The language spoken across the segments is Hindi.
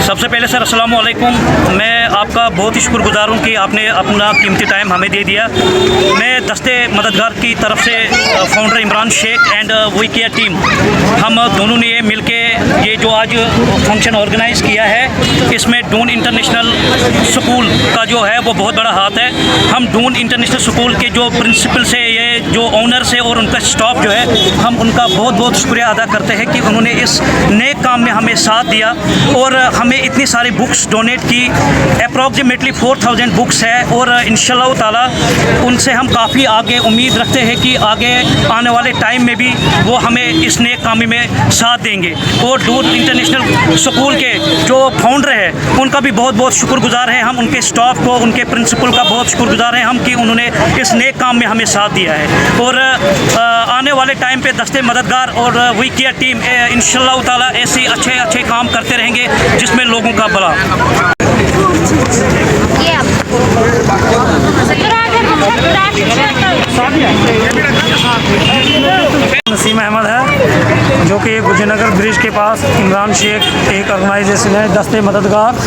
सबसे पहले सर अस्सलाम वालेकुम। मैं आपका बहुत ही शुक्रगुजार हूँ कि आपने अपना कीमती टाइम हमें दे दिया। मैं दस्ते मददगार की तरफ से founder Imran Shaikh and We Care team, हम दोनों ने मिल के ये जो आज फंक्शन ऑर्गेनाइज़ किया है, इसमें डून इंटरनेशनल स्कूल का जो है वो बहुत बड़ा हाथ है। हम डून इंटरनेशनल स्कूल के जो प्रिंसिपल से, ये जो ओनर से और उनका स्टाफ जो है, हम उनका बहुत बहुत शुक्रिया अदा करते हैं कि उन्होंने इस नेक काम में हमें साथ दिया और हमें इतनी सारी बुक्स डोनेट की। अप्रॉक्सीमेटली 4000 बुक्स है और इंशाल्लाह ताला उनसे हम काफ़ी आगे उम्मीद रखते हैं कि आगे आने वाले टाइम में भी वो हमें इस नेक काम में साथ देंगे। और डून इंटरनेशनल स्कूल के जो फाउंडर है उनका भी बहुत बहुत शुक्रगुजार है हम। उनके स्टाफ को, उनके प्रिंसिपल का बहुत शुक्रगुजार है हम कि उन्होंने इस नेक काम में हमें साथ दिया है। और आने वाले टाइम पे दस्ते मददगार और वी केयर टीम इंशाल्लाह ताला ऐसे अच्छे काम करते रहेंगे जिसमें लोगों का भला। नसीम अहमद है, जो कि गुजरनगर ब्रिज के पास इमरान शेख एक ऑर्गेनाइजेशन है दस्ते मददगार,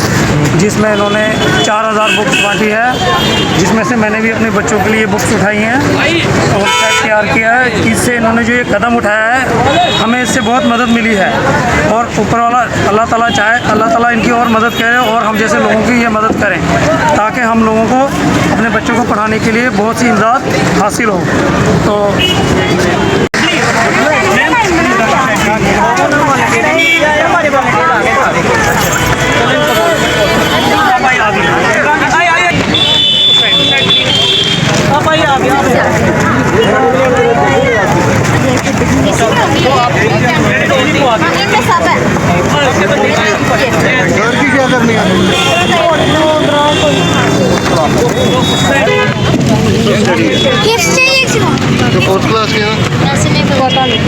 जिसमें इन्होंने 4000 बुक्स बांटी है, जिसमें से मैंने भी अपने बच्चों के लिए बुक्स उठाई हैं और सेट तैयार किया है। इससे इन्होंने जो ये कदम उठाया है, हमें इससे बहुत मदद मिली है और ऊपर वाला अल्लाह ताला चाहे अल्लाह ताला इनकी और मदद करे और हम जैसे लोगों की ये मदद करें, ताकि हम लोगों को अपने बच्चों को पढ़ाने के लिए बहुत सी इमदाद हासिल हो। तो क्या करनी है? गिफ्ट चाहिए जो फोर्थ क्लास के हैं? ऐसे नहीं पता नहीं।